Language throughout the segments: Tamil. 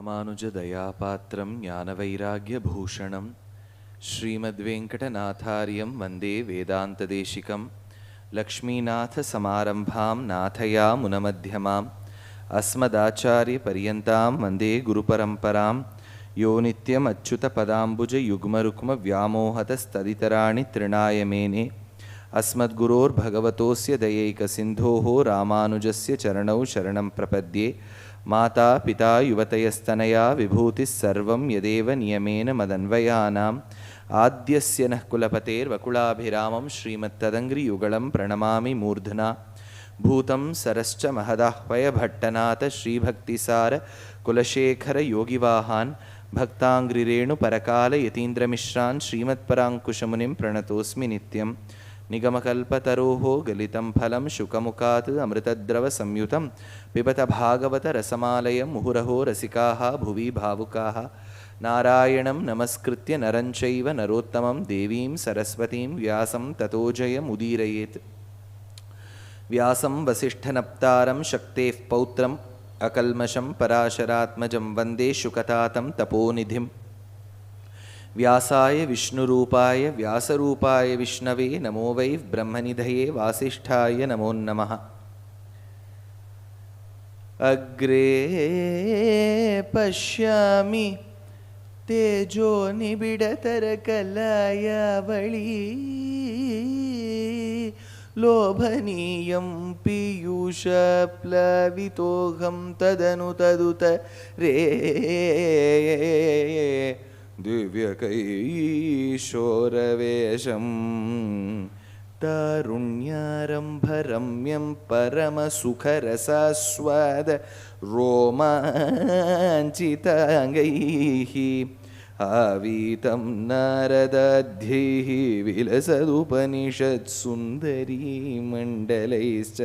ராமானுஜதயாபாத்திரம் ஞானவைராக்யபூஷணம் ஸ்ரீமத்வேங்கடநாதார்யம் வந்தே வேதாந்ததேசிகம் லக்ஷ்மீநாதசமாரம்பாம் நாதயாமுனமத்யமாம் அஸ்மதாச்சாரியபர்யந்தாம் வந்தே குருபரம்பராம் யோ நித்யம் அச்சுதபதாம்புஜயுக்மருக்மவ்யாமோஹதஸ்ததிதராணி த்ரிணாயமேனே अस्मद्गुरोर्भगवतोस्य दयैकसिन्धोः रामानुजस्य चरणौ शरणं प्रपद्ये माता पिता युवतयस्तनया विभूतिः सर्वं यदेव नियमेन मदन्वयानाम् आद्यस्य नः कुलपतेर्वकुलाभिरामं श्रीमत्तदङ्घ्रियुगलं प्रणमामि मूर्धना भूतं सरश्च महदाह्वयभट्टनाथ श्रीभक्तिसार कुलशेखर योगिवाहान् भक्ताङ्घ्रिरेणुपरकाल यतीन्द्रमिश्रान् श्रीमत्पराङ्कुशमुनिं प्रणतोऽस्मि नित्यम् निगमकल्पतरोः गलितं फलं शुकमुखात् अमृतद्रवसंयुतं पिबत भागवत रसमालयं मुहुरहो रसिकाः भुवि भावुकाः नारायणं नमस्कृत्य नरं चैव नरोत्तमं देवीं सरस्वतीं व्यासं ततो जयमुदीरयेत् व्यासं वसिष्ठनप्तारं शक्तेः पौत्रम् अकल्मषं पराशरात्मजं वन्दे शुकतातं तपोनिधिं व्यासाय विष्णुरूपाय व्यासरूपाय विष्णवे नमो वै ब्रह्मनिधये वासिष्ठाय नमो नमः। अग्रे पश्यामि तेजो निबिडतरकलायावळी लोभनीयं पीयूषप्लवितोऽहं तदनु तदुत रे दिव्यकैशोरवेशं तारुण्यारम्भरम्यं परमसुखरसास्वाद रोमाञ्चिताङ्गैः आवीतं नारदाद्यैः विलसदुपनिषत्सुन्दरीमण्डलैश्च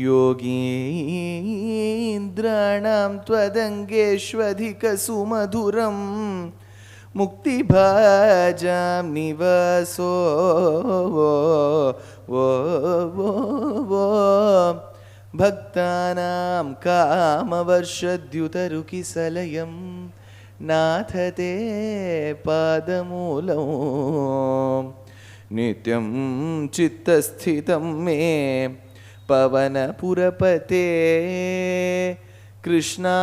योगीन्द्राणां त्वदङ्गेष्वधिकसुमधुरं मुक्तिभाजां निवासो भक्तानां कामवर्षद्युतरुकिसलयं नाथ ते पादमूलं नित्यं चित्तस्थितं मे पवनपुरपते कृष्णा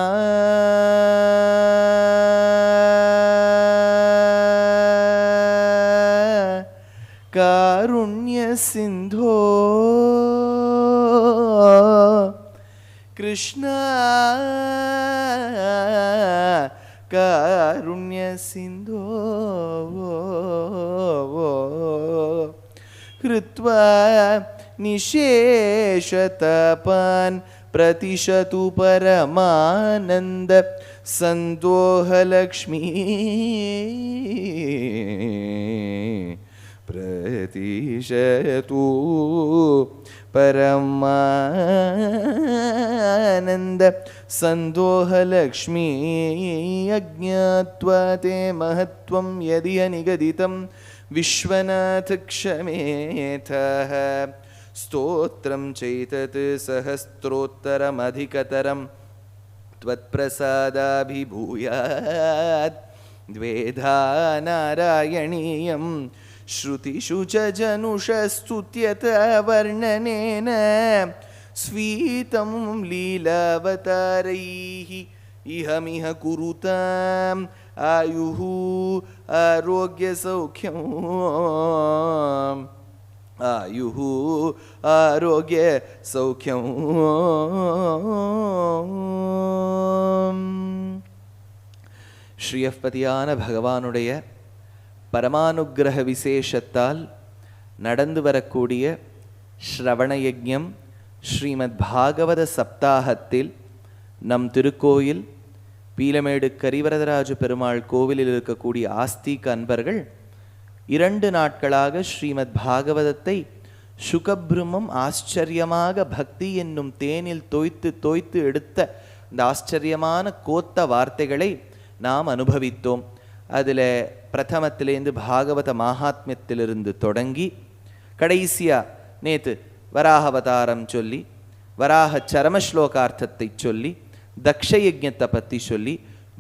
कारुण्यसिन्धो कृष्णा कारुण्यसिन्धो कृत्वा निशेषतपान् प्रतिशतु परमानन्द सन्दोहलक्ष्मी प्रतिशतु परमानन्द सन्दोहलक्ष्मी अज्ञात्वा ते महत्त्वं यदि निगदितं विश्वनाथ क्षमेथः स्तोत्रं चैतत् सहस्रोत्तरमधिकतरं त्वत्प्रसादाभिभूयात् द्वेधा नारायणीयं श्रुतिषु च जनुषस्तुत्यता वर्णनेन स्वीतं लीलावतारैः इहमिह कुरुताम् आयुः आरोग्यसौख्यम् आयुः आरोग्य सौख्यं ஸ்ரீயப்பதியான பகவானுடைய பரமானுக்கிரக விசேஷத்தால் நடந்து வரக்கூடிய ஸ்ரவண யஜ்ஞம் ஸ்ரீமத் பாகவத சப்தாகத்தில் நம் திருக்கோயில் பீலமேடு கரிவரதராஜ பெருமாள் கோவிலில் இருக்கக்கூடிய ஆஸ்திக அன்பர்கள் 2 நாட்களாக ஸ்ரீமத் பாகவதத்தை சுகபிரமம் ஆச்சரியமாக பக்தி என்னும் தேனில் தோய்த்து தோய்த்து எடுத்த இந்த ஆச்சரியமான கோத்த வார்த்தைகளை நாம் அனுபவித்தோம். அதில் பிரதமத்திலேருந்து பாகவத மகாத்மியத்திலிருந்து தொடங்கி கடைசியாக நேற்று வராக அவதாரம் சொல்லி வராக சரம ஸ்லோகார்த்தத்தை சொல்லி, தக்ஷ யஜ்ஞத்தை பற்றி சொல்லி,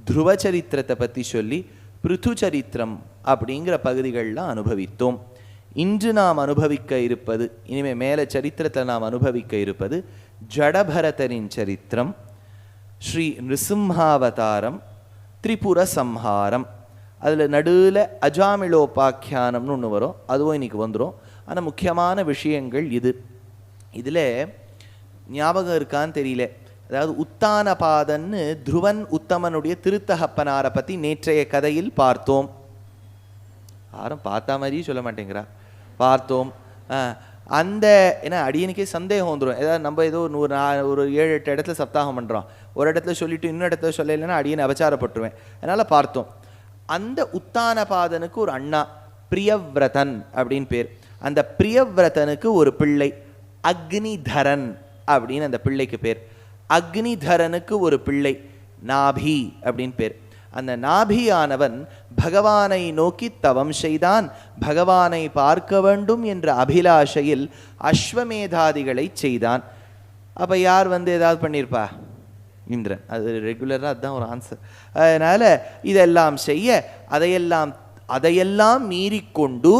துருவ சரித்திரத்தை பற்றி சொல்லி, பிருது சரித்திரம் அப்படிங்கிற பகுதிகள்லாம் அனுபவித்தோம். இன்று நாம் அனுபவிக்க இருப்பது, இனிமேல் மேலே சரித்திரத்தில் நாம் அனுபவிக்க இருப்பது ஜடபரதரின் சரித்திரம், ஸ்ரீ நிருசிம்ஹாவதாரம், திரிபுர சம்ஹாரம். அதில் நடுவில் அஜாமிளோபாக்கியானம்னு ஒன்று வரும், அதுவும் இன்னைக்கு வந்துடும். ஆனால் முக்கியமான விஷயங்கள் இதில் ஞாபகம் இருக்கான்னு தெரியல. அதாவது உத்தானபாதன்னு துருவன் உத்தமனுடைய திருத்தகப்பனாரை பற்றி நேற்றைய கதையில் பார்த்தோம். யாரும் பார்த்தா மாதிரியே சொல்ல மாட்டேங்கிறா. பார்த்தோம். அந்த ஏன்னா அடியனுக்கே சந்தேகம் வந்துடும். ஏதாவது நம்ம ஏதோ ஒரு 7-8 இடத்துல சப்தாகம் பண்ணுறோம், ஒரு இடத்துல சொல்லிவிட்டு இன்னொரு இடத்துல சொல்லலைன்னா அடியனை அபச்சாரப்பட்டுருவேன். அதனால் பார்த்தோம். அந்த உத்தானபாதனுக்கு ஒரு அண்ணா பிரியவ்ரதன் அப்படின்னு பேர். அந்த பிரியவ்ரதனுக்கு ஒரு பிள்ளை அக்னிதரன் அப்படின்னு அந்த பிள்ளைக்கு பேர். அக்னிதரனுக்கு ஒரு பிள்ளை நாபி அப்படின்னு பேர். அந்த நாபியானவன் பகவானை நோக்கி தவம் செய்தான். பகவானை பார்க்க வேண்டும் என்ற அபிலாஷையில் அஸ்வமேதாதிகளை செய்தான். அப்போ யார் ஏதாவது பண்ணியிருப்பா? இந்திரன். அது ரெகுலராக அதுதான் ஒரு ஆன்சர். அதனால் இதெல்லாம் செய்ய அதையெல்லாம் மீறிக்கொண்டு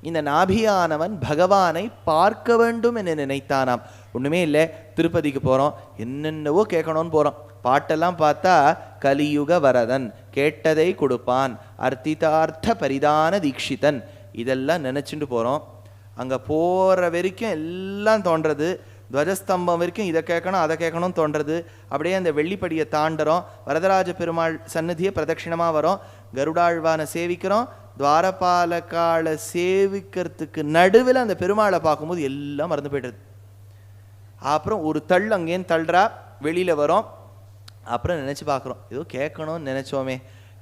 இந்த நாபியானவன் பகவானை பார்க்க வேண்டும் என நினைத்தானாம். ஒன்றுமே இல்லை, திருப்பதிக்கு போகிறோம், என்னென்னவோ கேட்கணும்னு போகிறோம். பாட்டெல்லாம் பார்த்தா கலியுக வரதன், கேட்டதை கொடுப்பான், அர்த்திதார்த்த பரிதான தீட்சிதன், இதெல்லாம் நினச்சிட்டு போகிறோம். அங்கே போகிற வரைக்கும் எல்லாம் தோன்றது. துவஜஸ்தம்பம் வரைக்கும் இதை கேட்கணும் அதை கேட்கணும்னு தோன்றது. அப்படியே அந்த வெள்ளிப்படியை தாண்டுறோம், வரதராஜ பெருமாள் சன்னதியை பிரதட்சிணமாக வரோம், கருடாழ்வானை சேவிக்கிறோம். துவாரபாலகாலை சேவிக்கிறதுக்கு நடுவில் அந்த பெருமாளை பார்க்கும்போது எல்லாம் மறந்து போய்டுறது. அப்புறம் ஒரு தள் அங்கேன்னு தள்ளுறா, வெளியில் வரோம். அப்புறம் நினச்சி பார்க்குறோம், ஏதோ கேட்கணும்னு நினச்சோமே,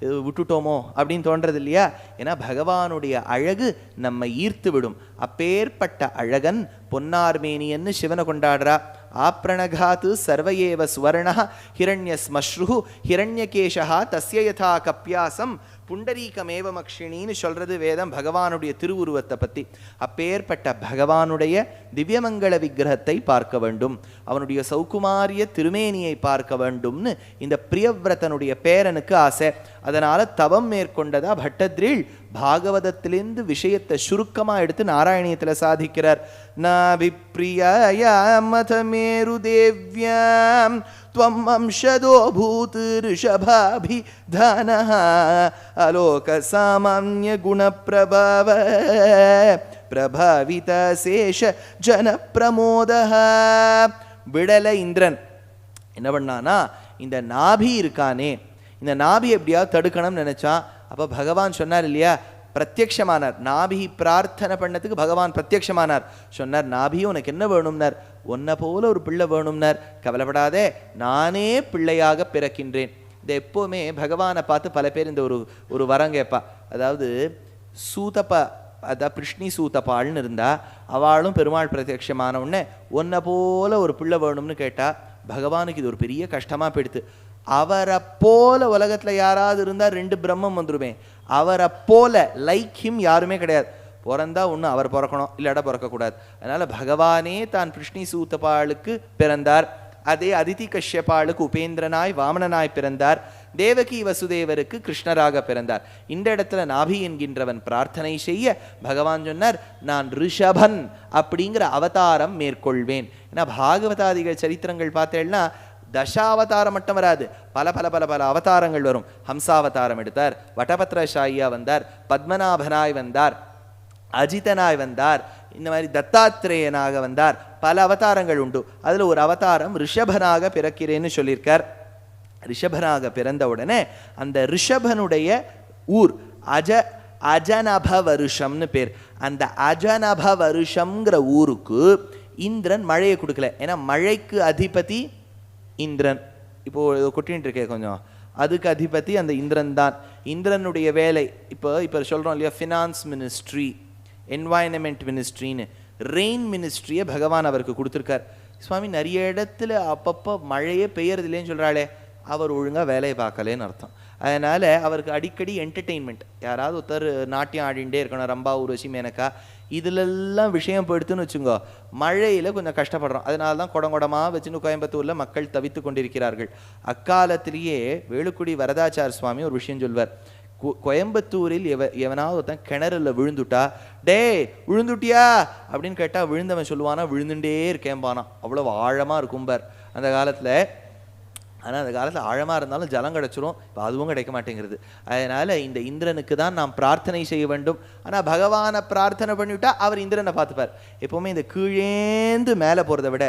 ஏதோ விட்டுட்டோமோ அப்படின்னு தோன்றது இல்லையா? ஏன்னா பகவானுடைய அழகு நம்மை ஈர்த்து விடும். அப்பேற்பட்ட அழகன் பொன்னார்மேனியன்னு சிவனை கொண்டாடுறா. ஆப்ரணகாத்து சர்வயேவ சுவர்ணா ஹிரண்ய ஸ்மஸ்ரு ஹிரண்யகேஷா தஸ்ய யதா கப்யாசம் புண்டரீகமேவ மக்ஷினின்னு சொல்கிறது வேதம் பகவானுடைய திருவுருவத்தை பற்றி. அப்பேற்பட்ட பகவானுடைய திவ்யமங்கள விக்கிரகத்தை பார்க்க வேண்டும், அவனுடைய சௌகுமாரிய திருமேனியை பார்க்க வேண்டும்னு இந்த பிரியவ்ரதனுடைய பேரனுக்கு ஆசை. அதனால் தவம் மேற்கொண்டதா பட்டத்ரீள் பாகவதத்திலிருந்து விஷயத்தை சுருக்கமாக எடுத்து நாராயணியத்தில் சாதிக்கிறார். நாபிப்ரியாயாம் மதமேரு தேவ்யாம் த்வம் அம்சதோ பூத் ரிஷபாபிதானஹ அலோக சாமான்ய குணப்பிரபாவ பிரபாவித சேஷ ஜன பிரமோதஹ. விடலை இந்திரன் என்ன பண்ணானா, இந்த நாபி இருக்கானே, இந்த நாபி எப்படியாவது தடுக்கணும்னு நினைச்சான். அப்போ பகவான் சொன்னார் இல்லையா, பிரத்யக்ஷமானார். நாபி பிரார்த்தனை பண்ணதுக்கு பகவான் பிரத்யக்ஷமானார். சொன்னார், நாபி உனக்கு என்ன வேணும்னார்? உன்னை போல ஒரு பிள்ளை வேணும்னார். கவலைப்படாதே, நானே பிள்ளையாக பிறக்கின்றேன். இந்த எப்போவுமே பகவானை பார்த்து பல பேர் இந்த ஒரு வரம் கேட்பா. அதாவது சூதப்பா, அதான் பிருஷ்ணி சூதப்பாள்னு இருந்தா, அவளும் பெருமாள் பிரத்யக்ஷமான உடனே உன்னை போல ஒரு பிள்ளை வேணும்னு கேட்டா. பகவானுக்கு இது ஒரு பெரிய கஷ்டமாக போயிடுது. அவரை போல உலகத்தில் யாராவது இருந்தால் 2 பிரம்மம் வந்துருமே. அவரை போல லைக் ஹிம் யாருமே கிடையாது. பிறந்தா ஒன்று அவர் பிறக்கணும், இல்லாட பிறக்கக்கூடாது. அதனால் பகவானே தான் பிருஷ்ணி சூத்தபாளுக்கு பிறந்தார். அதே அதிதி கஷ்யபாளுக்கு உபேந்திரனாய் வாமனனாய் பிறந்தார். தேவகி வசுதேவருக்கு கிருஷ்ணராக பிறந்தார். இந்த இடத்துல நாபி என்கின்றவன் பிரார்த்தனை செய்ய பகவான் சொன்னார், நான் ரிஷபன் அப்படிங்கிற அவதாரம் மேற்கொள்வேன். ஏன்னா பாகவதாதிகள் சரித்திரங்கள் பார்த்தேன்னா தசாவதாரம் மட்டும் வராது, பல பல பல பல அவதாரங்கள் வரும். ஹம்சாவதாரம் எடுத்தார், வட்டபத்ரசாயியா வந்தார், பத்மநாபனாய் வந்தார், அஜிதனாய் வந்தார், இந்த மாதிரி தத்தாத்திரேயனாக வந்தார். பல அவதாரங்கள் உண்டு. அதில் ஒரு அவதாரம் ரிஷபனாக பிறக்கிறேன்னு சொல்லியிருக்கார். ரிஷபனாக பிறந்த உடனே அந்த ரிஷபனுடைய ஊர் அஜனப வருஷம்னு பேர். அந்த அஜனப வருஷம்ங்கிற ஊருக்கு இந்திரன் மழையை கொடுக்கல. ஏன்னா மழைக்கு அதிபதி இந்திரன். இப்போது கொட்டின்ட்டு இருக்கே கொஞ்சம், அதுக்கு அதிபதி அந்த இந்திரன் தான். இந்திரனுடைய வேலை இப்போ சொல்கிறோம் இல்லையா, ஃபினான்ஸ் மினிஸ்ட்ரி, என்வாயன்மெண்ட் மினிஸ்ட்ரின்னு ரெயின் மினிஸ்ட்ரியை பகவான் அவருக்கு கொடுத்துருக்கார். சுவாமி நிறைய இடத்துல அப்பப்போ மழையே பெய்யறது இல்லைன்னு சொல்கிறாளே, அவர் ஒழுங்காக வேலையை பார்க்கலேன்னு அர்த்தம். அதனால் அவருக்கு அடிக்கடி என்டர்டெயின்மெண்ட், யாராவது ஒருத்தர் நாட்டியம் ஆடிண்டே இருக்கணும், ரம்பா ஊர்வசி மேனக்கா, இதிலெல்லாம் விஷயம் போயிடுத்துன்னு வச்சுங்கோ, மழையில் கொஞ்சம் கஷ்டப்படுறோம். அதனால தான் குடங்குடமாக வச்சுன்னு கோயம்புத்தூரில் மக்கள் தவித்து கொண்டிருக்கிறார்கள். அக்காலத்திலேயே வேலுக்குடி வரதாச்சார் சுவாமி ஒரு விஷயம் சொல்வார். கோயம்புத்தூரில் எவனாவது ஒருத்தன் கிணறுல விழுந்துட்டா, டே விழுந்துட்டியா அப்படின்னு கேட்டால் விழுந்தவன் சொல்லுவானா, விழுந்துட்டே இருக்கேன்பானா. அவ்வளோ ஆழமாக இருக்கும்பார் அந்த காலத்தில். ஆனால் அந்த காலத்தில் ஆழமாக இருந்தாலும் ஜலம் கிடச்சிரும், இப்போ அதுவும் கிடைக்க மாட்டேங்கிறது. அதனால் இந்த இந்திரனுக்கு தான் நாம் பிரார்த்தனை செய்ய வேண்டும். ஆனால் பகவானை பிரார்த்தனை பண்ணிவிட்டா அவர் இந்திரனை பார்த்துப்பார். எப்போவுமே இந்த கீழேந்து மேலே போகிறத விட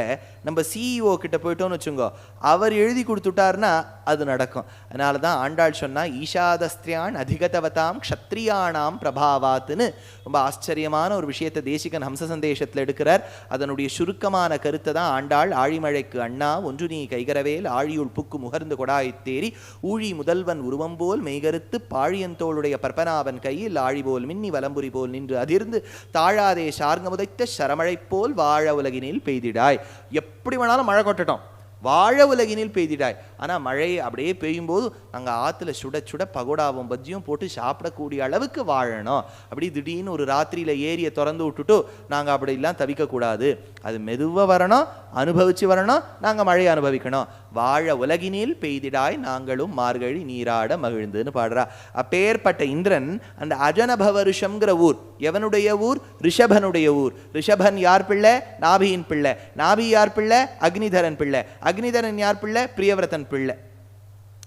நம்ம சிஇஓ கிட்ட போயிட்டோன்னு வச்சுங்கோ, அவர் எழுதி கொடுத்துட்டாருன்னா அது நடக்கும். அதனால தான் ஆண்டாள் சொன்னால் ஈஷாதஸ்திரியான் அதிகதவதாம் க்ஷத்ரியானாம் பிரபாவாத்துன்னு ரொம்ப ஆச்சரியமான ஒரு விஷயத்தை தேசிகன் ஹம்ச சந்தேஷத்தில் எடுக்கிறார். அதனுடைய சுருக்கமான கருத்தை தான் ஆண்டாள் ஆழிமழைக்கு அண்ணா ஒன்று நீ கைகரவேல் ஆழியுள் முகர்ந்து கொடாய்த்தேரி ஊழி முதல்வன் உருவம் போல் மெய்கருத்து பாழியந்தோளுடைய பற்பனாவன் கையில் ஆழி போல் மின்னி வலம்புரி போல் நின்று அதிர்ந்து தாழாதே சார்ங்க முதைத்த சரமழை போல் வாழ உலகினில் பெய்திடாய். எப்படி வேணாலும் மழை கொட்டட்டும், வாழ உலகினில் பெய்திடாய். ஆனால் மழை அப்படியே பெய்யும்போது நாங்கள் ஆற்றுல சுட சுட பகோடாவும் பஜ்ஜியும் போட்டு சாப்பிடக்கூடிய அளவுக்கு வாழணும். அப்படி திடீர்னு ஒரு ராத்திரியில் ஏரியை திறந்து விட்டுட்டு நாங்கள் அப்படிலாம் தவிக்கக்கூடாது. அது மெதுவாக வரணும், அனுபவித்து வரணும், நாங்கள் மழையை அனுபவிக்கணும். வாழ உலகினில் பெய்திடாய் நாங்களும் மார்கழி நீராட மகிழ்ந்துன்னு பாடுறா. அப்பேற்பட்ட இந்திரன் அந்த அஜனபவருஷம்ங்கிற ஊர் எவனுடைய ஊர்? ரிஷபனுடைய ஊர். ரிஷபன் யார் பிள்ளை? நாபியின் பிள்ளை. நாபி யார் பிள்ளை? அக்னிதரன் பிள்ளை. அக்னிதரன் யார் பிள்ளை? பிரியவரத்தன் பிள்ளை.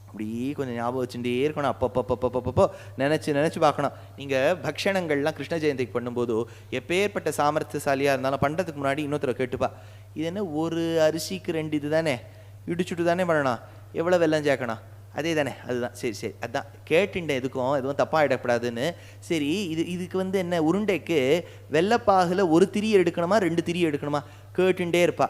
அப்படி கொஞ்சம் ஞாபகம் வச்சுட்டே இருக்கணும், அப்பப்போ நினச்சி பார்க்கணும். நீங்கள் பக்ஷணங்கள்லாம் கிருஷ்ண ஜெயந்திக்கு பண்ணும்போது எப்பேற்பட்ட சாமர்த்தியசாலியாக இருந்தாலும் பண்ணுறதுக்கு முன்னாடி இன்னொருத்தரை கேட்டுப்பா, இது என்ன ஒரு அரிசிக்கு 2 இது தானே, இடிச்சுட்டு தானே பண்ணணும், எவ்வளோ வெல்லம் சேர்க்கணும், அதே தானே, அதுதான், சரி அதுதான் கேட்டுண்டேன், எதுவும் தப்பாக இடப்படாதுன்னு. சரி இதுக்கு என்ன உருண்டைக்கு வெள்ளைப்பாகில் 1 திரி எடுக்கணுமா 2 திரி எடுக்கணுமா கேட்டுண்டே இருப்பா.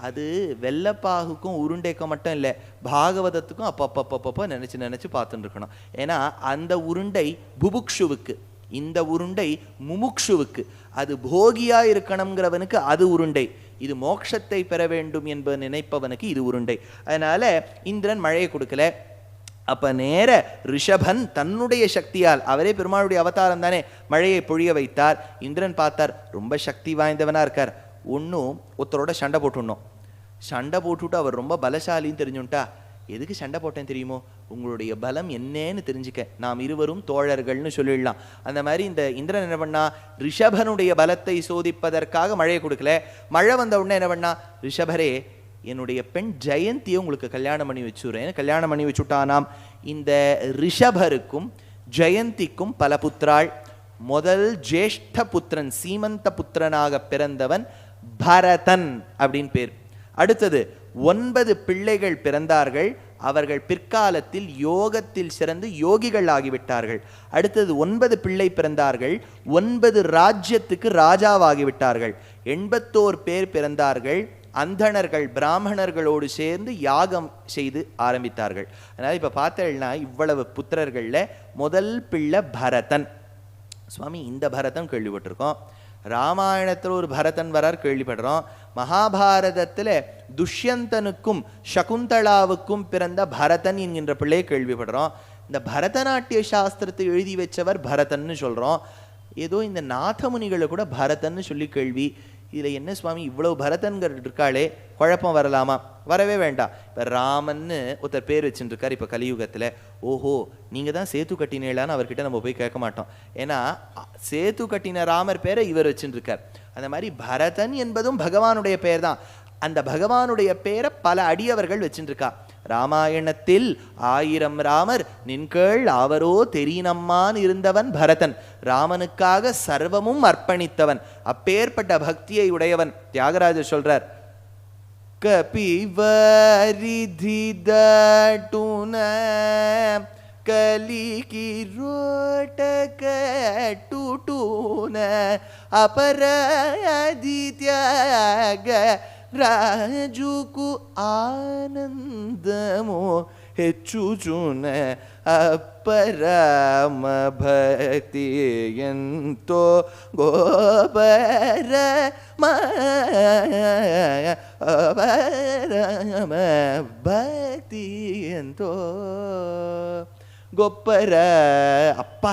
அது வெள்ளைப்பாகுக்கும் உருண்டைக்கும் மட்டும் இல்லை, பாகவதத்துக்கும் அப்பப்போ நினச்சி பார்த்துட்டு இருக்கணும். ஏன்னா அந்த உருண்டை புபுக்ஷுவுக்கு, இந்த உருண்டை முமுக்ஷுவுக்கு. அது போகியா இருக்கணுங்கிறவனுக்கு அது உருண்டை, இது மோட்சத்தை பெற வேண்டும் என்பது நினைப்பவனுக்கு இது உருண்டை. அதனால இந்திரன் மழையை கொடுக்கல. அப்ப நேர ரிஷபன் தன்னுடைய சக்தியால், அவரே பெருமாளுடைய அவதாரம் தானே, மழையை பொழிய வைத்தார். இந்திரன் பார்த்தார், ரொம்ப சக்தி வாய்ந்தவனா இருக்கார், ஒன்றும் ஒருத்தரோட சண்டை போட்டுடணும். சண்டை போட்டுவிட்டு அவர் ரொம்ப பலசாலின்னு தெரிஞ்சுட்டா, எதுக்கு சண்டை போட்டேன்னு தெரியுமோ, உங்களுடைய பலம் என்னன்னு தெரிஞ்சுக்க, நாம் இருவரும் தோழர்கள்னு சொல்லிடலாம். அந்த மாதிரி இந்த இந்திரன் என்ன பண்ணா, ரிஷபனுடைய பலத்தை சோதிப்பதற்காக மழையை கொடுக்கல. மழை வந்த உடனே என்ன பண்ணா, ரிஷபரே என்னுடைய பெண் ஜெயந்தியை உங்களுக்கு கல்யாணம் பண்ணி வச்சுறேன். கல்யாணம் பண்ணி வச்சுட்டானாம். இந்த ரிஷபருக்கும் ஜெயந்திக்கும் பல புத்திராள். முதல் ஜேஷ்ட புத்திரன் சீமந்த புத்திரனாக பிறந்தவன் பரதன் அப்படின்னு பேர். அடுத்தது 9 பிள்ளைகள் பிறந்தார்கள். அவர்கள் பிற்காலத்தில் யோகத்தில் சிறந்து யோகிகள் ஆகிவிட்டார்கள். அடுத்தது 9 பிள்ளை பிறந்தார்கள். 9 ராஜ்யத்துக்கு ராஜாவாகிவிட்டார்கள். 81 பேர் பிறந்தார்கள். அந்தணர்கள் பிராமணர்களோடு சேர்ந்து யாகம் செய்து ஆரம்பித்தார்கள். அதனால் இப்போ பார்த்தீங்கன்னா இவ்வளவு புத்திரர்களில் முதல் பிள்ளை பரதன். சுவாமி இந்த பரதன் கேள்விப்பட்டிருக்கோம், ராமாயணத்தில் ஒரு பரதன் வரார் கேள்விப்படுறோம், மகாபாரதத்தில் துஷ்யந்தனுக்கும் சகுந்தளாவுக்கும் பிறந்த பரதன் என்கின்ற பிள்ளையை கேள்விப்படுறோம். இந்த பரதநாட்டிய சாஸ்திரத்தை எழுதி வச்சவர் பரதன்னு சொல்கிறோம். ஏதோ இந்த நாதமுனிகளை கூட பரதன்னு சொல்லி கேள்வி. இதில் என்ன சுவாமி இவ்வளவு பரதன்கள் இருக்காளே, குழப்பம் வரலாமா? வரவே வேண்டாம். இப்போ ராமன்னு ஒருத்தர் பேர் வச்சுருக்கார் இப்போ கலியுகத்தில். ஓஹோ நீங்கள் தான் சேத்து கட்டினேலான்னு அவர்கிட்ட நம்ம போய் கேட்க மாட்டோம். ஏன்னா சேத்து கட்டின ராமர் பேரை இவர் வச்சுருக்கார். அந்த மாதிரி பரதன் என்பதும் பகவானுடைய பெயர் தான். அந்த பகவானுடைய பேரை பல அடியவர்கள் வச்சுருக்கா. ராமாயணத்தில் 1000 ராமர் நின்கேள் அவரோ தெரியினம்மான் இருந்தவன் பரதன். ராமனுக்காக சர்வமும் அர்ப்பணித்தவன். அப்பேற்பட்ட பக்தியை உடையவன். தியாகராஜர் சொல்றார், கபிவரிதிதட்டுன கலிகிரோட்டக டுட்டுன அபராதித்யாக రాజుకు ఆనందము హెచ్చుచున అపరమ భక్తి ఎంతో గోపరమ అపరమ భక్తి ఎంతో గొప్పర. அப்பா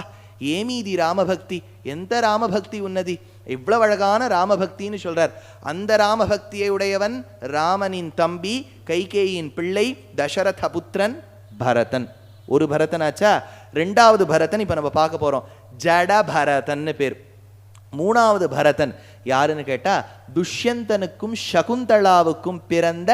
ஏமீதி ராமபக்தி, எந்த ராமபக்தி உன்னதி, இவ்வளவு அழகான ராமபக்தின்னு சொல்றார். அந்த ராமபக்தியை உடையவன் ராமனின் தம்பி, கைகேயின் பிள்ளை, தசரத புத்திரன் பரதன். ஒரு பரதனாச்சா. ரெண்டாவது பரதன் இப்ப நம்ம பார்க்க போறோம், ஜட பரதன் பேர். மூணாவது பரதன் யாருன்னு கேட்டா துஷ்யந்தனுக்கும் சகுந்தளாவுக்கும் பிறந்த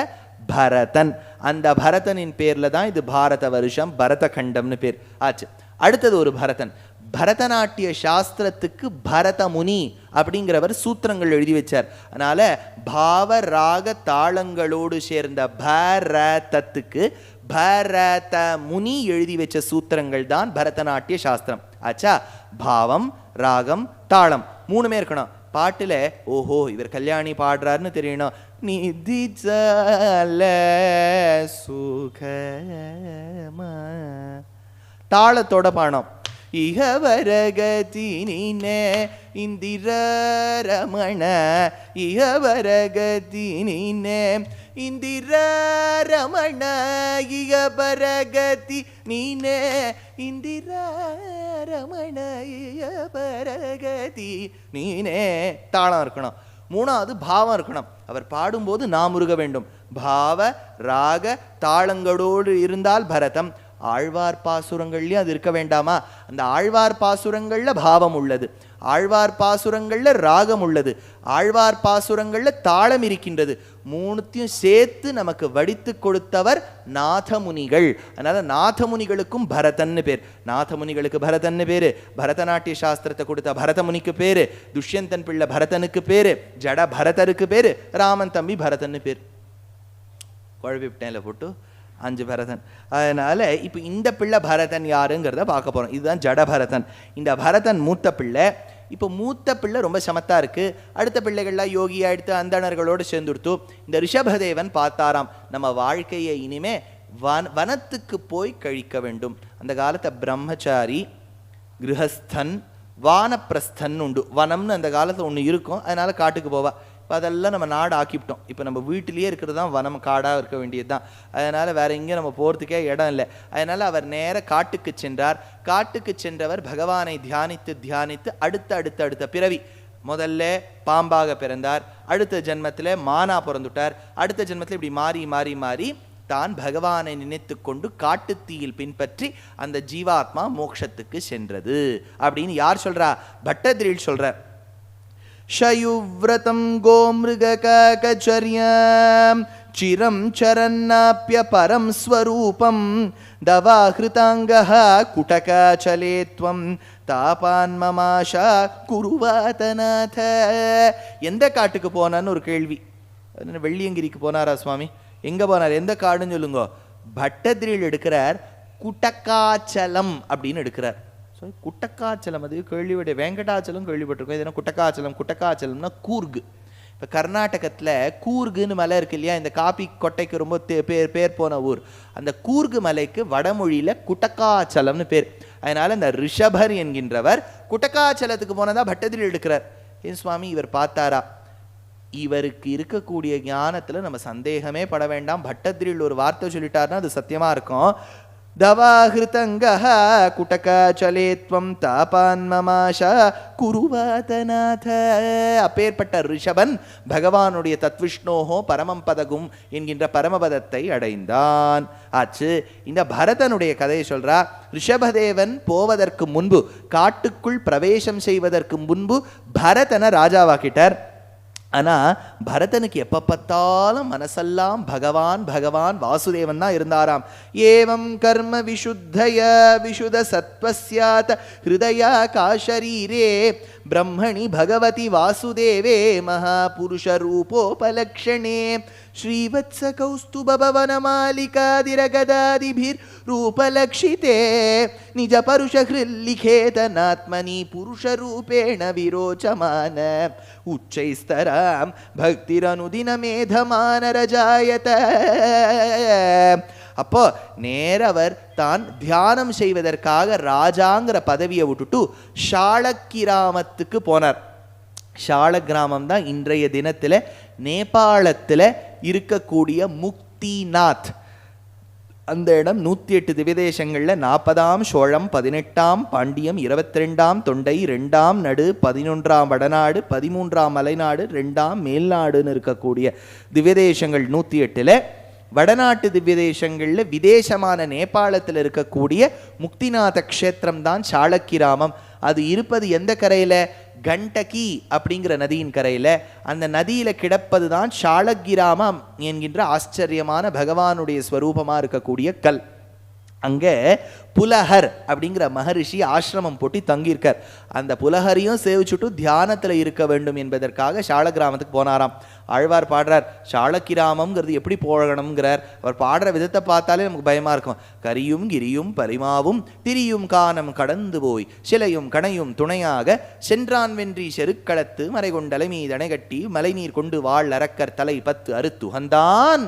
பரதன். அந்த பரதனின் பேர்ல தான் இது பாரத வருஷம், பரத கண்டம்னு பேர் ஆச்சு. அடுத்தது ஒரு பரதன், பரதநாட்டிய சாஸ்திரத்துக்கு பரத முனி அப்படிங்கிறவர் சூத்திரங்கள் எழுதி வச்சார். அதனால பாவ ராக தாளங்களோடு சேர்ந்த பரதத்துக்கு பரத முனி எழுதி வச்ச சூத்திரங்கள் தான் பரதநாட்டிய சாஸ்திரம் ஆச்சா. பாவம், ராகம், தாளம் மூணுமே இருக்கணும் பாட்டுல. ஓஹோ இவர் கல்யாணி பாடுறாருன்னு தெரியணும். நிதி சுகமா தாளத்தோட பாடம். இகவரகதினே இந்திர ரமண, இகவரகதினே இந்திர ரமண, இகபரகதி நீனே இந்திர ரமண, இகபரகதி நீனே. தாளம் இருக்கணும். மூணாவது பாவம் இருக்கணும். அவர் பாடும்போது நாம் உருக வேண்டும். பாவ ராக தாளங்களோடு இருந்தால் பரதம். ஆழ்வார் பாசுரங்கள்லயும் அது இருக்க வேண்டாமா? அந்த ஆழ்வார் பாசுரங்கள்ல பாவம் உள்ளது, ஆழ்வார் பாசுரங்கள்ல ராகம் உள்ளது, ஆழ்வார் பாசுரங்கள்ல தாளம் இருக்கின்றது. மூணுத்தையும் சேர்த்து நமக்கு வடித்து கொடுத்தவர் நாதமுனிகள். அதனால நாதமுனிகளுக்கும் பரதன்னு பேர். நாதமுனிகளுக்கு பரதன்னு பேரு, பரதநாட்டிய சாஸ்திரத்தை கொடுத்த பரதமுனிக்கு பேரு, துஷ்யந்தன் பிள்ளை பரதனுக்கு பேரு, ஜட பரதருக்கு பேரு, ராமன் தம்பி பரதன்னு பேர். குழப்பிவிட்டேன்ல போட்டு 5 பரதன். அதனால இப்போ இந்த பிள்ளை பரதன் யாருங்கிறத பார்க்க போறோம். இதுதான் ஜட பரதன். இந்த பரதன் மூத்த பிள்ளை. இப்போ மூத்த பிள்ளை ரொம்ப சமத்தா இருக்கு. அடுத்த பிள்ளைகள்லாம் யோகியா எடுத்து அந்தணர்களோடு சேர்ந்துடுத்து. இந்த ரிஷபதேவன் பார்த்தாராம், நம்ம வாழ்க்கையை இனிமே வனத்துக்கு போய் கழிக்க வேண்டும். அந்த காலத்தை பிரம்மச்சாரி, கிரகஸ்தன், வானப்பிரஸ்தன் உண்டு. வனம்னு அந்த காலத்தில் ஒன்று இருக்கும், அதனால காட்டுக்கு போவா. இப்போ அதெல்லாம் நம்ம நாடு ஆக்கிவிட்டோம். இப்போ நம்ம வீட்டிலேயே இருக்கிறது தான் வனம், காடாக இருக்க வேண்டியது தான். அதனால் வேறு எங்கேயும் நம்ம போகிறதுக்கே இடம் இல்லை. அதனால் அவர் நேர காட்டுக்கு சென்றார். காட்டுக்கு சென்றவர் பகவானை தியானித்து தியானித்து அடுத்த பிறவி, முதல்ல பாம்பாக பிறந்தார், அடுத்த ஜென்மத்தில் மானா பிறந்துட்டார், அடுத்த ஜென்மத்தில் இப்படி மாறி மாறி மாறி தான் பகவானை நினைத்து கொண்டு காட்டுத்தீயில் பின்பற்றி அந்த ஜீவாத்மா மோட்சத்துக்கு சென்றது அப்படின்னு யார் சொல்றா? பட்டதிரில் சொல்றார். शयुव्रतं गोमृगकाकचर्यां चिरं चरन्नाप्य परं स्वरूपं दवाहृताङ्गः कुटकाचले त्वं तापान्ममाशा कुरुवातनाथ. எந்த காட்டுக்கு போனான்னு ஒரு கேள்வி. வெள்ளியங்கிரிக்கு போனாரா சுவாமி? எங்க போனார்? எந்த காடுன்னு சொல்லுங்க. பட்டதிரில் எடுக்கிறார், குட்டக்காச்சலம் அப்படின்னு எடுக்கிறார். குட்டக்காச்சலம் அது கேள்விப்பட்ட, வெங்கடாச்சலம் கேள்விப்பட்டிருக்கோம். இது குட்டக்காச்சலம். குட்டக்காச்சலம்னா கூர்கு. இப்போ கர்நாடகத்தில் கூர்குன்னு மலை இருக்கு இல்லையா, இந்த காபி கொட்டைக்கு ரொம்ப பேர் போன ஊர். அந்த கூர்கு மலைக்கு வடமொழியில் குட்டக்காச்சலம்னு பேர். அதனால இந்த ரிஷபர் என்கின்றவர் குட்டக்காச்சலத்துக்கு போனதா பட்டதிரில் எடுக்கிறார். ஏன் சுவாமி இவர் பார்த்தாரா? இவருக்கு இருக்கக்கூடிய ஞானத்தில் நம்ம சந்தேகமே பட வேண்டாம். பட்டதிரில் ஒரு வார்த்தை சொல்லிட்டாருன்னா அது சத்தியமாக இருக்கும். தவாஹிருதங்கஹ குட்டகாச்சலே த்வம் தாபான்மமாஷா குருவாதநாத. அப்பேற்பட்ட ரிஷபன் பகவானுடைய தத்விஷ்ணோஹோ பரமம் பதகும் என்கின்ற பரமபதத்தை அடைந்தான் ஆச்சு. இந்த பரதனுடைய கதையை சொல்றா. ரிஷபதேவன் போவதற்கு முன்பு, காட்டுக்குள் பிரவேசம் செய்வதற்கு முன்பு பரதனை ராஜாவாக்கிட்டார். ஆனால் பரதனுக்கு எப்போ பார்த்தாலும் மனசெல்லாம் பகவான் பகவான் வாசுதேவன் தான் இருந்தாராம். ஏவம் கர்ம விஷுத்தய விஷுத சத்வஸ்யாத் ஹிருதயா காஷரீரே பிரம்மணி பகவதி வாசுதேவே மகாபுருஷ ரூபோபலக்ஷணே ஸ்ரீவத்ஸ கௌஸ்துப பவனமாலிகாதிரகதாதிபிர் ரூபலக்ஷிதே நிஜ பருஷ ஹிருல்லிகேதனாத்மனி புருஷ ரூபேண விரோச்சமான உச்சைஸ்தராம் பக்திரனுதினமேதமானரஜாயத. அப்போ நேரவர் தான் தியானம் செய்வதற்காக ராஜாங்கிற பதவியை விட்டுட்டு ஷாளக்கிராமத்துக்கு போனார். ஷாள கிராமம் தான் இன்றைய தினத்தில் நேபாளத்தில் இருக்கக்கூடிய முக்திநாத். அந்த இடம் 108 திவ்யதேசங்களில் 40ஆம் சோழம், 18ஆம் பாண்டியம், 22ஆம் தொண்டை, 2ஆம் நடு, 11ஆம் வடநாடு, 13ஆம் மலைநாடு, 2ஆம் மேல்நாடுன்னு இருக்கக்கூடிய திவ்யதேசங்கள் 108ல் வடநாட்டு திவ்யதேசங்களில் விதேசமான நேபாளத்தில் இருக்கக்கூடிய முக்திநாத க்ஷேத்திரம் தான் சாளக்கிராமம். அது இருப்பது எந்த கரையில்? கண்டகி அப்படிங்கிற நதியின் கரையில். அந்த நதியில் கிடப்பது தான் சாளக்கிராமம் என்கின்ற ஆச்சரியமான பகவானுடைய ஸ்வரூபமாக இருக்கக்கூடிய கல். அங்கே புலஹர் அப்படிங்கிற மகரிஷி ஆசிரமம் போட்டு தங்கியிருக்கார். அந்த புலஹரையும் சேவிச்சுட்டு தியானத்தில் இருக்க வேண்டும் என்பதற்காக சாளக்கிராமத்துக்கு போனாராம். ஆழ்வார் பாடுறார், சாளக்கிராமம்ங்கிறது எப்படி போகணுங்கிறார். அவர் பாடுற விதத்தை பார்த்தாலே நமக்கு பயமாக இருக்கும். கரியும் கிரியும் பரிமாவும் திரியும் கானம் கடந்து போய் சிலையும் கணையும் துணையாக சென்றான் வென்றி செருக்களத்து மறைகொண்டலை மீதனை கட்டி மலை நீர் கொண்டு வாழ் அரக்கர் தலை 10 அறுத்துகந்தான்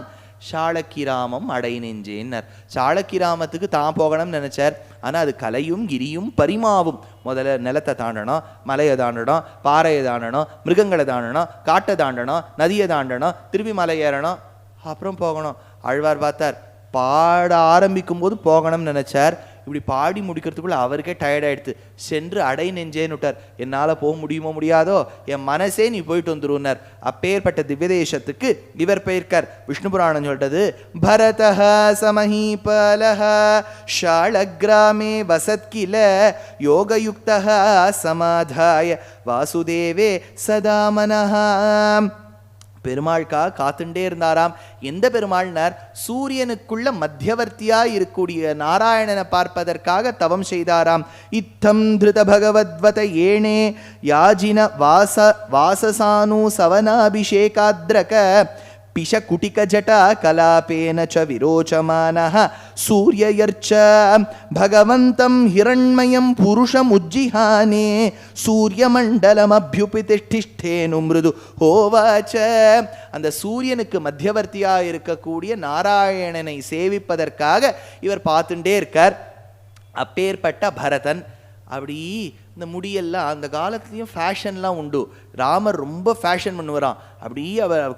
சாளக்கிராமம் அடை நெஞ்சேன்னர். சாளக்கிராமத்துக்கு தான் போகணும்னு நினைச்சார். ஆனால் அது கலையும் கிரியும் பரிமாவும். முதல்ல நிலத்தை தாண்டணும், மலையை தாண்டணும், பாறையை தாண்டணும், மிருகங்களை தாண்டணும், காட்டை தாண்டணும், நதியை தாண்டணும், திருப்பி மலை ஏறணும், அப்புறம் போகணும். ஆழ்வார் பார்த்தார், பாட ஆரம்பிக்கும் போது போகணும்னு நினைச்சார். இப்படி பாடி முடிக்கிறதுக்குள்ள அவருக்கே டயர்டாயிடுது. சென்று அடை நெஞ்சேன்னு விட்டார். என்னால் போக முடியுமோ முடியாதோ, என் மனசே நீ போயிட்டு வந்துருன்னார். அப்பேற்பட்ட திவ்யதேசத்துக்கு இவர் பெயர்க்கார். விஷ்ணு புராணம் சொல்றது, பரதஹ சமஹீபலஹ ஷாளக்ராமே வசத்கில யோகயுக்தஹ சமாதாய வாசுதேவே சதா மனஹ. பெருமாள்கா காத்துண்டே இருந்தாராம். எந்த பெருமாள்னார்? சூரியனுக்குள்ள மத்தியவர்த்தியா இருக்கக்கூடிய நாராயணனை பார்ப்பதற்காக தவம் செய்தாராம். இத்தம் திருத பகவத்வத ஏனே யாஜின வாசசானு சவனாபிஷேகாத்ரக பிஷ குட்டிக ஜட்டா கலாபேன ச விரோச்சமானஹ சூரியயர்ச்ச பகவந்தம் ஹிரண்மயம் புருஷம் உஜ்ஜிஹானே சூரியமண்டலம் அபியுபிதிஷ்டிஷ்டேனு மிருது ஹோவாச்ச. அந்த சூரியனுக்கு மத்தியவர்த்தியா இருக்கக்கூடிய நாராயணனை சேவிப்பதற்காக இவர் பார்த்துட்டே இருக்கார். அப்பேற்பட்ட பரதன். அப்படி இந்த முடியெல்லாம் அந்த காலத்துலேயும் ஃபேஷன்லாம் உண்டு. ராமர் ரொம்ப ஃபேஷன் பண்ணுவாராம். அப்படியே அவர்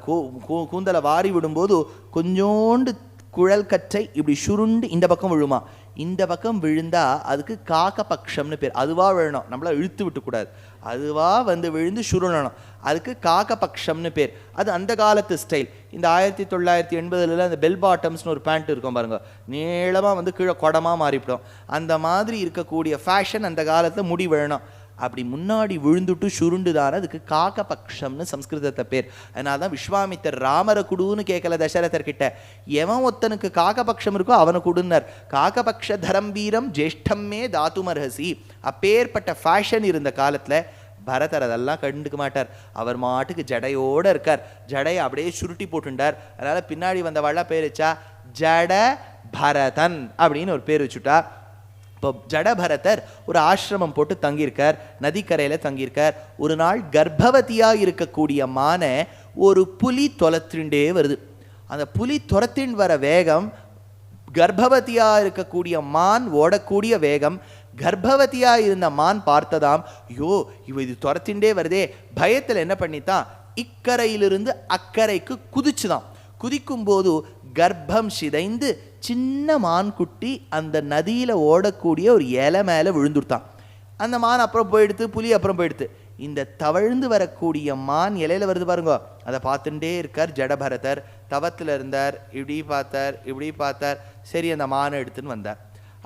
கூந்தலை வாரி விடும்போது கொஞ்சோண்டு குழல் கற்றை இப்படி சுருண்டு இந்த பக்கம் விழுமா. இந்த பக்கம் விழுந்தா அதுக்கு காக்கபக்ஷம்னு பேர். அதுவாக விழணும், நம்மள இழுத்து விட்டுக்கூடாது. அதுவாக வந்து விழுந்து சுருளணும், அதுக்கு காக்கபக்ஷம்னு பேர். அது அந்த காலத்து ஸ்டைல். இந்த 1980 அந்த பெல் பாட்டம்ஸ்னு ஒரு பேண்ட் இருக்கும் பாருங்க, நீளமாக வந்து கீழே குடமாக மாறிவிடும். அந்த மாதிரி இருக்கக்கூடிய ஃபேஷன் அந்த காலத்தில் முடி விழணும். அப்படி முன்னாடி விழுந்துட்டு சுருண்டுதான அதுக்கு காக்கபக்ஷம்னு சம்ஸ்கிருதத்தை பேர். அதனால தான் விஸ்வாமித்தர் ராமரை குடுன்னு கேட்கல தசரதர்கிட்ட. எவன் ஒருத்தனுக்கு காக்கபக்ஷம் இருக்கோ அவனை கொடுன்னார். காக்கபக்ஷ தரம் வீரம் ஜேஷ்டமே தாத்துமர்ஹசி. அப்பேற்பட்ட ஃபேஷன் இருந்த காலத்தில் பரதர் அதெல்லாம் கண்டுக்க மாட்டார். அவர் மாட்டுக்கு ஜடையோடு இருக்கார். ஜடையை அப்படியே சுருட்டி போட்டுட்டார். அதனால் பின்னாடி வந்தவாழ பேர் வச்சா ஜட பரதன் அப்படின்னு ஒரு பேர் வச்சுட்டா. இப்போ ஜடபரதர் ஒரு ஆசிரமம் போட்டு தங்கியிருக்கார், நதிக்கரையில் தங்கியிருக்கார். ஒரு நாள் கர்ப்பவதியாக இருக்கக்கூடிய மானை ஒரு புலி தொலைத்துண்டே வருது. அந்த புலி துரத்தின் வர வேகம், கர்ப்பவதியாக இருக்கக்கூடிய மான் ஓடக்கூடிய வேகம், கர்ப்பவதியாக இருந்த மான் பார்த்ததாம், ஐயோ இவ இது துரத்திண்டே வருதே. பயத்தில் என்ன பண்ணித்தான், இக்கரையிலிருந்து அக்கறைக்கு குதிச்சுதான். குதிக்கும் போது கர்ப்பம் சிதைந்து சின்ன மான் குட்டி அந்த நதியில் ஓடக்கூடிய ஒரு இலை மேலே விழுந்துட்டான். அந்த மான் அப்புறம் போயிடுத்து, புலி அப்புறம் போயிடுத்து. இந்த தவழ்ந்து வரக்கூடிய மான் இலையில வருது பாருங்க, அதை பார்த்துட்டே இருக்கார் ஜடபரதர். தவத்தில் இருந்தார், இப்படி பார்த்தார், இப்படி பார்த்தார். சரி, அந்த மானை எடுத்துன்னு வந்தார்.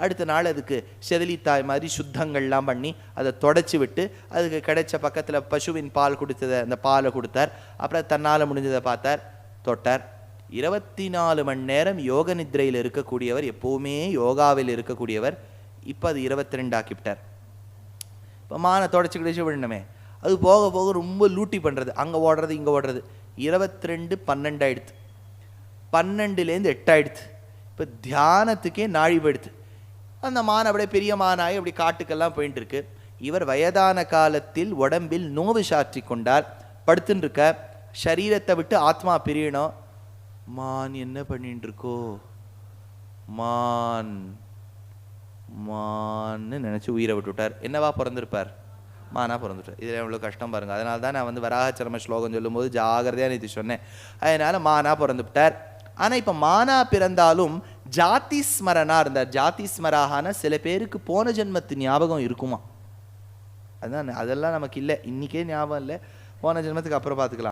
அடுத்த நாள் அதுக்கு செதிலித்தாய் மாதிரி சுத்தங்கள்லாம் பண்ணி அதை தொடச்சி விட்டு அதுக்கு கிடைச்ச பக்கத்தில் பசுவின் பால் கொடுத்ததை அந்த பாலை கொடுத்தார். அப்புறம் தன்னால் முடிஞ்சதை பார்த்தார், தொட்டார். 24 மணி நேரம் யோக நித்ரையில் இருக்கக்கூடியவர், எப்போவுமே யோகாவில் இருக்கக்கூடியவர், இப்போ அது 22 ஆக்கிவிட்டார். இப்போ மானை தொடச்சி கிடச்சி விடணுமே, அது போக போக ரொம்ப லூட்டி பண்ணுறது, அங்கே ஓடுறது இங்கே ஓடுறது. 22 12 ஆயிடுத்து, 12லேருந்து 8 ஆயிடுத்து. இப்போ தியானத்துக்கே நாழி போயிடுது. அந்த மான் அப்படியே பெரிய மானாய் அப்படி காட்டுக்கெல்லாம் போயிட்டு இருக்கு. இவர் வயதான காலத்தில் உடம்பில் நோவு சாற்றி கொண்டார், படுத்துன்னு இருக்க. சரீரத்தை விட்டு ஆத்மா பிரியணும். மான் என்ன பண்ணிட்டு இருக்கோ, மான் மான்னு நினச்சி உயிரை விட்டுவிட்டார். என்னவா பிறந்திருப்பார், மானா பிறந்துட்டார். இதில் எவ்வளோ கஷ்டம் பாருங்கள். அதனால தான் நான் வந்து வராகச்சரம ஸ்லோகம் சொல்லும்போது ஜாகிரதையாக இது சொன்னேன். அதனால் மானா பிறந்துவிட்டார். ஆனால் இப்போ மானா பிறந்தாலும் ஜாதி ஸ்மரணா இருந்தார். ஜாதி ஸ்மராகான சில பேருக்கு போன ஜென்மத்து ஞாபகம் இருக்குமா, அதுதான். அதெல்லாம் நமக்கு இல்லை, இன்னைக்கே ஞாபகம் இல்லை, போன ஜென்மத்துக்கு அப்புறம் பார்த்துக்கலாம்.